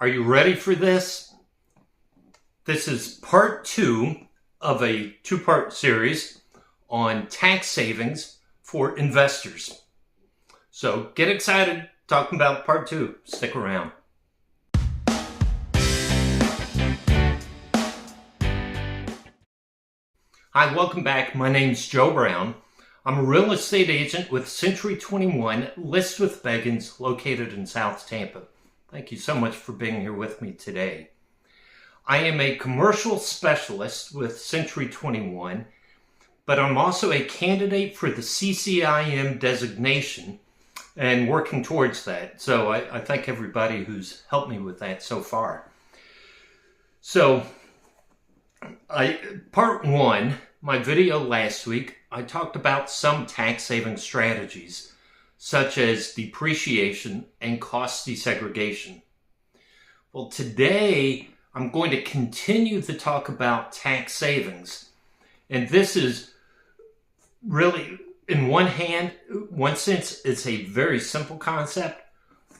Are you ready for this? This is part 2 of a 2-part series on tax savings for investors. So get excited talking about part 2. Stick around. Hi, welcome back. My name's Joe Brown. I'm a real estate agent with Century 21 List with Beggins located in South Tampa. Thank you so much for being here with me today. I am a commercial specialist with Century 21, but I'm also a candidate for the CCIM designation and working towards that. So I thank everybody who's helped me with that so far. So part 1, my video last week, I talked about some tax saving strategies, such as depreciation and cost desegregation. Well, today I'm going to continue to talk about tax savings. And this is really, in one sense, it's a very simple concept,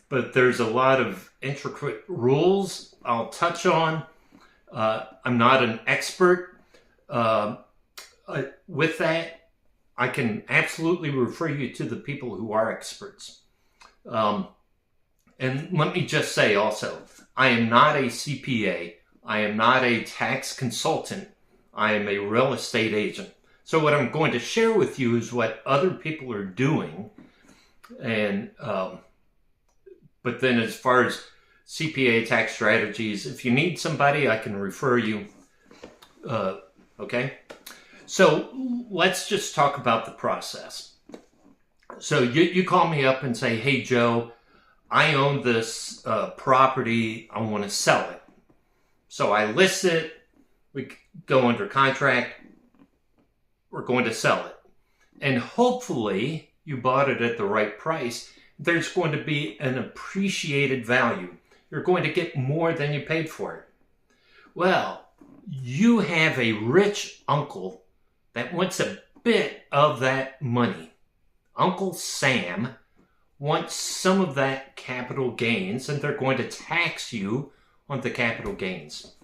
but there's a lot of intricate rules I'll touch on. I'm not an expert. With that, I can absolutely refer you to the people who are experts. And let me just say also, I am not a CPA. I am not a tax consultant. I am a real estate agent. So what I'm going to share with you is what other people are doing. And but then as far as CPA tax strategies, if you need somebody, I can refer you. Okay? So let's just talk about the process. So you call me up and say, hey, Joe, I own this property. I want to sell it. So I list it. We go under contract. We're going to sell it. And hopefully you bought it at the right price. There's going to be an appreciated value. You're going to get more than you paid for it. Well, you have a rich uncle that wants a bit of that money. Uncle Sam wants some of that capital gains, and they're going to tax you on the capital gains.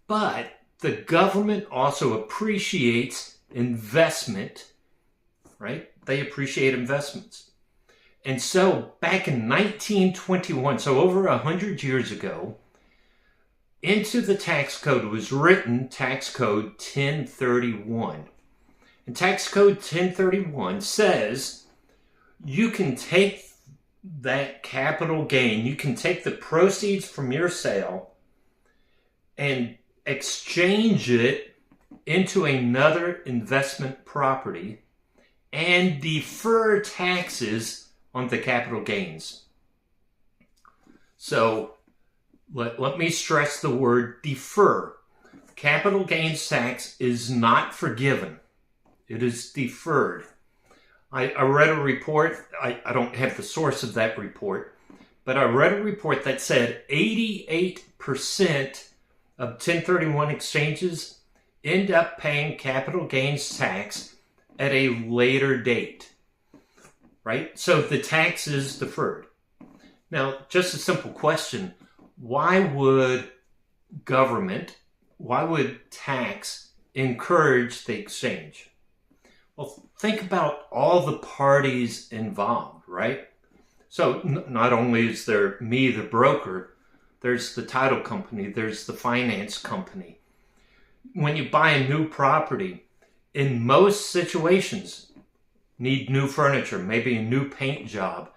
But the government also appreciates investment, right? They appreciate investments. And so back in 1921, so over 100 years ago, into the tax code was written Tax Code 1031. And Tax Code 1031 says you can take that capital gain, you can take the proceeds from your sale and exchange it into another investment property and defer taxes on the capital gains. So let me stress the word defer. Capital gains tax is not forgiven. It is deferred. I read a report. I don't have the source of that report, but I read a report that said 88% of 1031 exchanges end up paying capital gains tax at a later date, right? So the tax is deferred. Now, just a simple question. Why would tax encourage the exchange? Well, think about all the parties involved, right? So not only is there me, the broker, there's the title company, there's the finance company. When you buy a new property, in most situations, need new furniture, maybe a new paint job,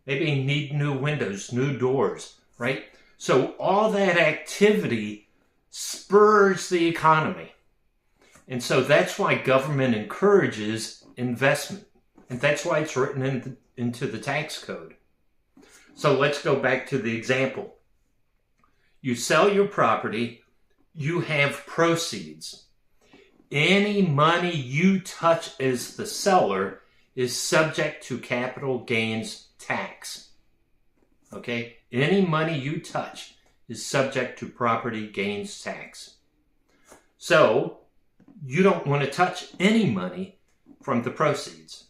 maybe need new windows, new doors, right? So all that activity spurs the economy. And so that's why government encourages investment. And that's why it's written into the tax code. So let's go back to the example. You sell your property, you have proceeds. Any money you touch as the seller is subject to capital gains tax. Okay? Any money you touch is subject to property gains tax. So, you don't want to touch any money from the proceeds.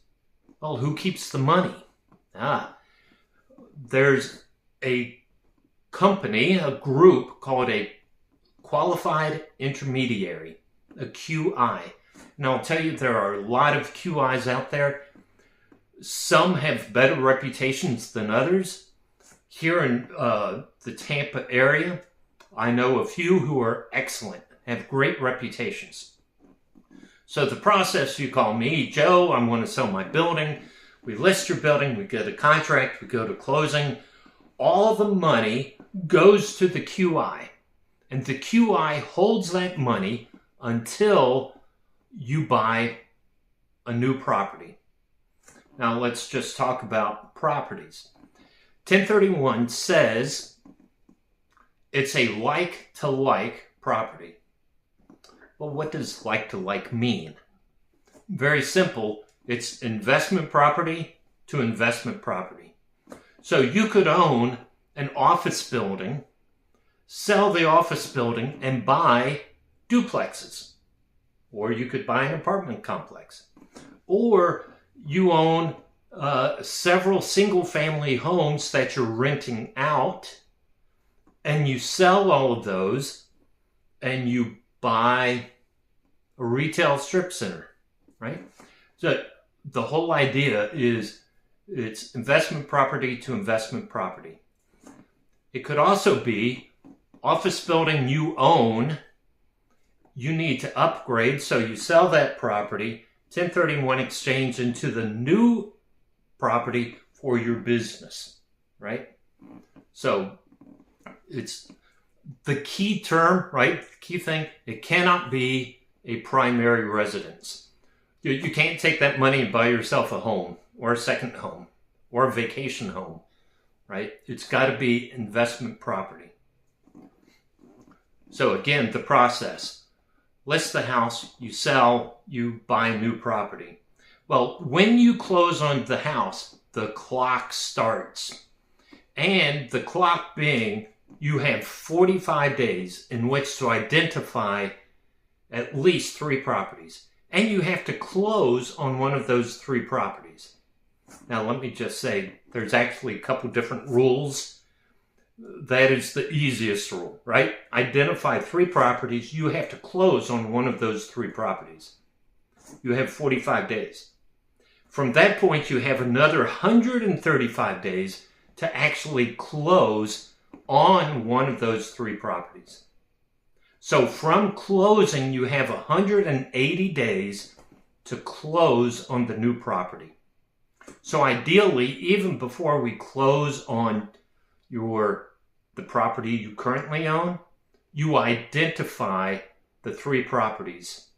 Well, who keeps the money? There's a company, a group called a qualified intermediary, a QI. And I'll tell you, there are a lot of QIs out there. Some have better reputations than others. Here in the Tampa area, I know a few who are excellent, have great reputations. So the process, you call me, Joe, I want to sell my building. We list your building, we get a contract, we go to closing. All the money goes to the QI. And the QI holds that money until you buy a new property. Now let's just talk about properties. 1031 says it's a like-to-like property. Well, what does like-to-like mean? Very simple. It's investment property to investment property. So you could own an office building, sell the office building, and buy duplexes. Or you could buy an apartment complex. Or you own several single-family homes that you're renting out, and you sell all of those, and you buy a retail strip center, right? So the whole idea is it's investment property to investment property. It could also be office building you own, you need to upgrade, so you sell that property, 1031 exchange into the new property for your business, right? So it's the key term, right? The key thing, it cannot be a primary residence. You can't take that money and buy yourself a home or a second home or a vacation home, right? It's got to be investment property. So again, the process. List the house, you sell, you buy a new property. Well, when you close on the house, the clock starts. And the clock being, you have 45 days in which to identify at least 3 properties. And you have to close on one of those 3 properties. Now, let me just say, there's actually a couple different rules. That is the easiest rule, right? Identify 3 properties. You have to close on one of those 3 properties. You have 45 days. From that point, you have another 135 days to actually close on one of those 3 properties. So from closing, you have 180 days to close on the new property. So ideally, even before we close on the property you currently own, you identify the 3 properties,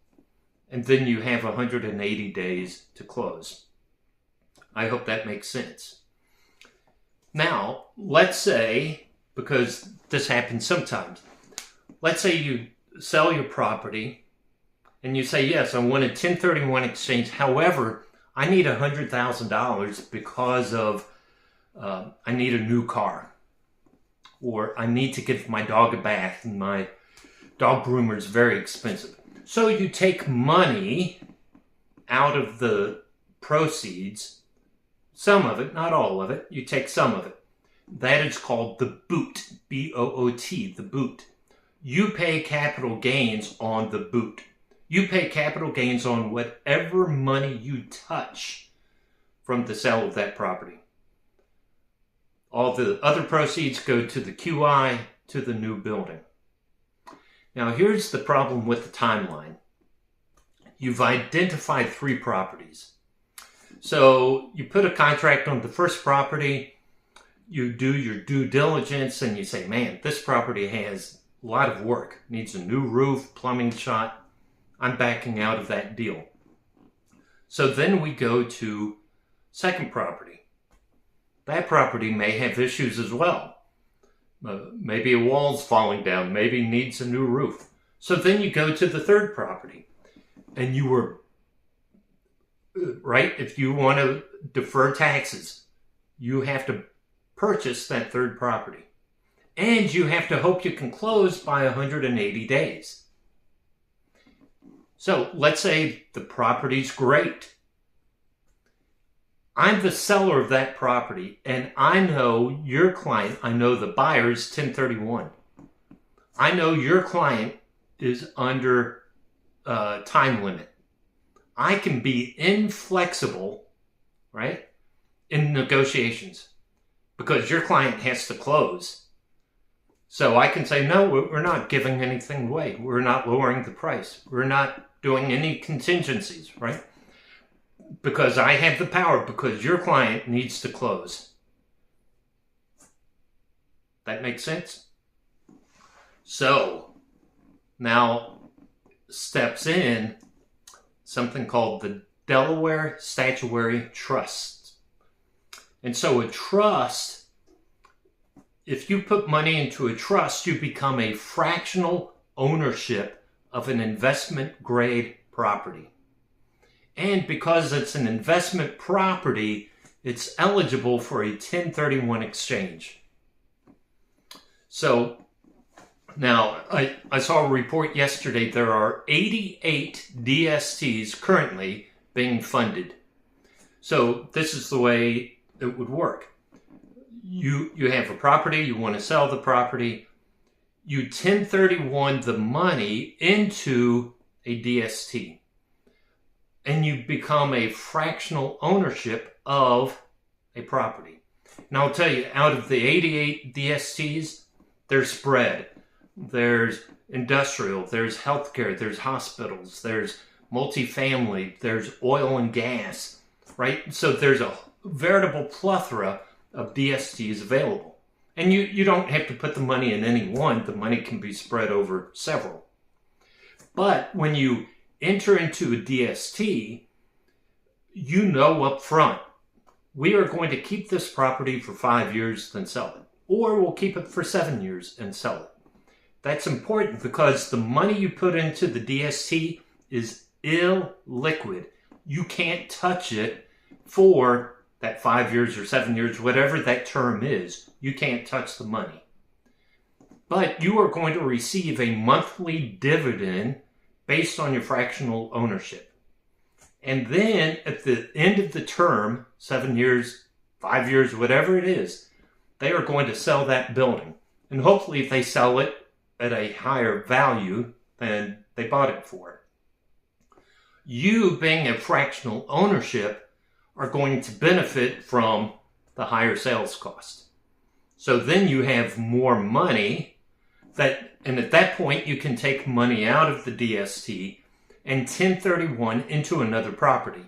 and then you have 180 days to close. I hope that makes sense. Now, let's say, because this happens sometimes, let's say you sell your property and you say, yes, I want a 1031 exchange. However, I need $100,000 because of I need a new car, or I need to give my dog a bath and my dog groomer is very expensive. So you take money out of the proceeds, some of it, not all of it, you take some of it. That is called the boot, B-O-O-T, the boot. You pay capital gains on the boot. You pay capital gains on whatever money you touch from the sale of that property. All the other proceeds go to the QI, to the new building. Now here's the problem with the timeline. You've identified 3 properties. So you put a contract on the first property, you do your due diligence, and you say, man, this property has a lot of work, needs a new roof, plumbing shot. I'm backing out of that deal. So then we go to second property. That property may have issues as well. Maybe a wall's falling down, maybe needs a new roof. So then you go to the third property, and you were, right, if you want to defer taxes, you have to purchase that third property. And you have to hope you can close by 180 days. So let's say the property's great. I'm the seller of that property, and I know your client, I know the buyer's 1031. I know your client is under time limit. I can be inflexible, right, in negotiations because your client has to close. So I can say, no, we're not giving anything away. We're not lowering the price. We're not doing any contingencies, right? Because I have the power, because your client needs to close. That makes sense? So now steps in something called the Delaware Statutory Trusts. And so a trust, if you put money into a trust, you become a fractional ownership of an investment grade property. And because it's an investment property, it's eligible for a 1031 exchange. So now I saw a report yesterday, there are 88 DSTs currently being funded. So this is the way it would work. You have a property, you want to sell the property, you 1031 the money into a DST, and you become a fractional ownership of a property. And I'll tell you, out of the 88 DSTs, they're spread. There's industrial, there's healthcare, there's hospitals, there's multifamily, there's oil and gas, right? So there's a veritable plethora of DSTs available. And you don't have to put the money in any one. The money can be spread over several. But when you enter into a DST, you know up front, we are going to keep this property for 5 years, then sell it. Or we'll keep it for 7 years and sell it. That's important because the money you put into the DST is illiquid. You can't touch it for that 5 years or 7 years, whatever that term is. You can't touch the money. But you are going to receive a monthly dividend based on your fractional ownership. And then at the end of the term, 7 years, 5 years, whatever it is, they are going to sell that building. And hopefully they sell it at a higher value than they bought it for. You, being a fractional ownership, are going to benefit from the higher sales cost. So then you have more money, and at that point you can take money out of the DST and 1031 into another property.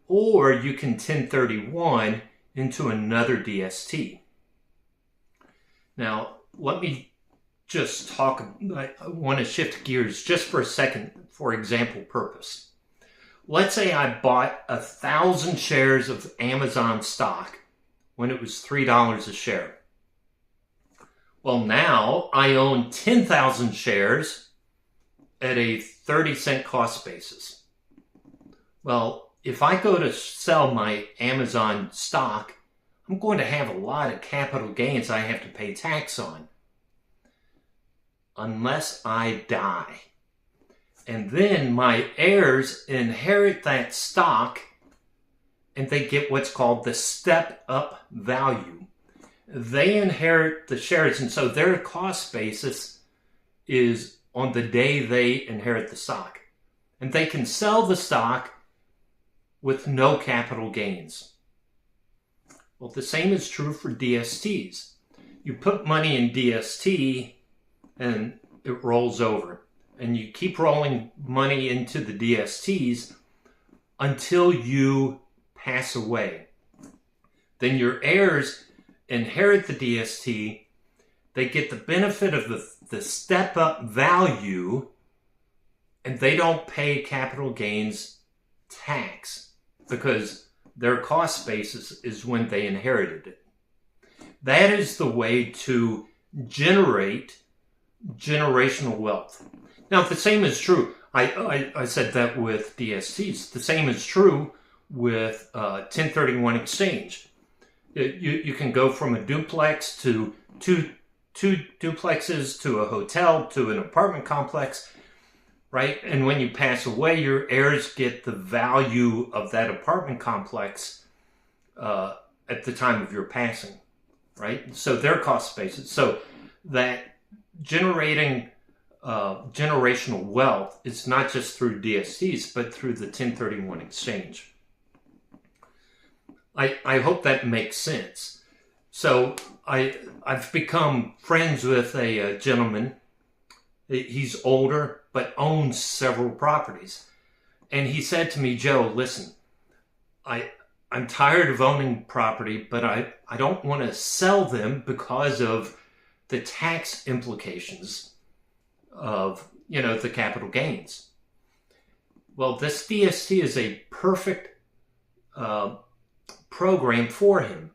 Or you can 1031 into another DST. Now, let me just talk, I want to shift gears just for a second for example purpose. Let's say I bought 1,000 shares of Amazon stock when it was $3 a share. Well, now I own 10,000 shares at a 30-cent cost basis. Well, if I go to sell my Amazon stock, I'm going to have a lot of capital gains I have to pay tax on. Unless I die. And then my heirs inherit that stock and they get what's called the step-up value. They inherit the shares, and so their cost basis is on the day they inherit the stock. And they can sell the stock with no capital gains. Well, the same is true for DSTs. You put money in DST and it rolls over. And you keep rolling money into the DSTs until you pass away. Then your heirs inherit the DST. They get the benefit of the step-up value, and they don't pay capital gains tax because their cost basis is when they inherited it. That is the way to generate generational wealth. Now, the same is true. I said that with DSTs. The same is true with 1031 exchange. You can go from a duplex to two duplexes to a hotel to an apartment complex, right? And when you pass away, your heirs get the value of that apartment complex at the time of your passing, right? So they're cost basis. So that generating generational wealth is not just through DSTs, but through the 1031 exchange. I hope that makes sense. So I've become friends with a gentleman. He's older, but owns several properties. And he said to me, Joe, listen, I'm tired of owning property, but I don't want to sell them because of the tax implications of, the capital gains. Well, this DST is a perfect program for him.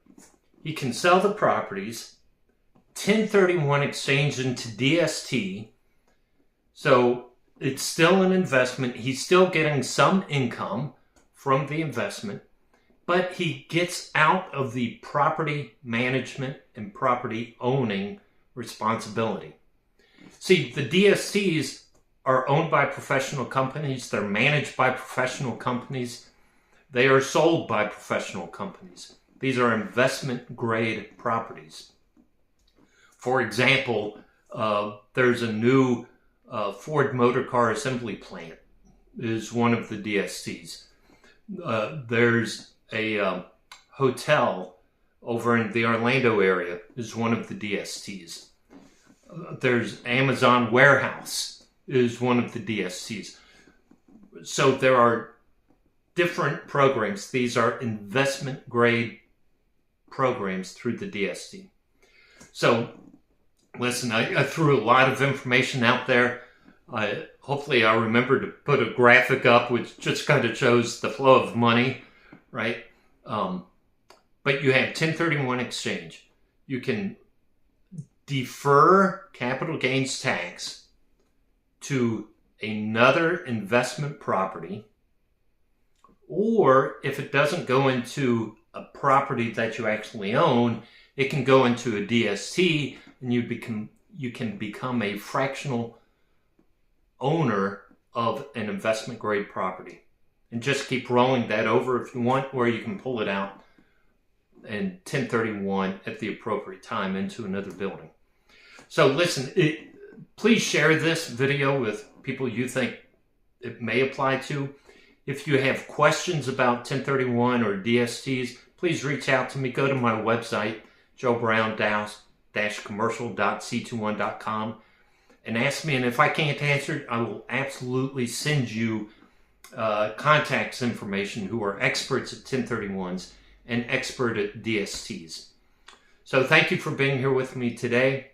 He can sell the properties, 1031 exchange into DST, so it's still an investment. He's still getting some income from the investment, but he gets out of the property management and property owning responsibility. See, the DSTs are owned by professional companies. They're managed by professional companies. They are sold by professional companies. These are investment grade properties. For example, there's a new Ford Motor Car Assembly Plant is one of the DSTs. There's a hotel over in the Orlando area is one of the DSTs. There's Amazon Warehouse is one of the DSTs. So there are different programs. These are investment grade programs through the DST. So listen, I threw a lot of information out there. Hopefully I remember to put a graphic up which just kind of shows the flow of money, right? But you have 1031 exchange. You can defer capital gains tax to another investment property, or if it doesn't go into a property that you actually own, it can go into a DST, and you can become a fractional owner of an investment grade property, and just keep rolling that over if you want, or you can pull it out and 1031 at the appropriate time into another building. So listen, please share this video with people you think it may apply to. If you have questions about 1031 or DSTs, please reach out to me. Go to my website, joebrown-commercial.c21.com, and ask me. And if I can't answer it, I will absolutely send you contacts information who are experts at 1031s and expert at DSTs. So thank you for being here with me today.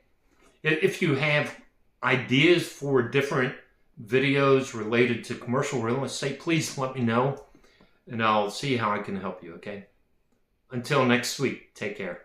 If you have ideas for different videos related to commercial real estate, please let me know, and I'll see how I can help you, okay? Until next week, take care.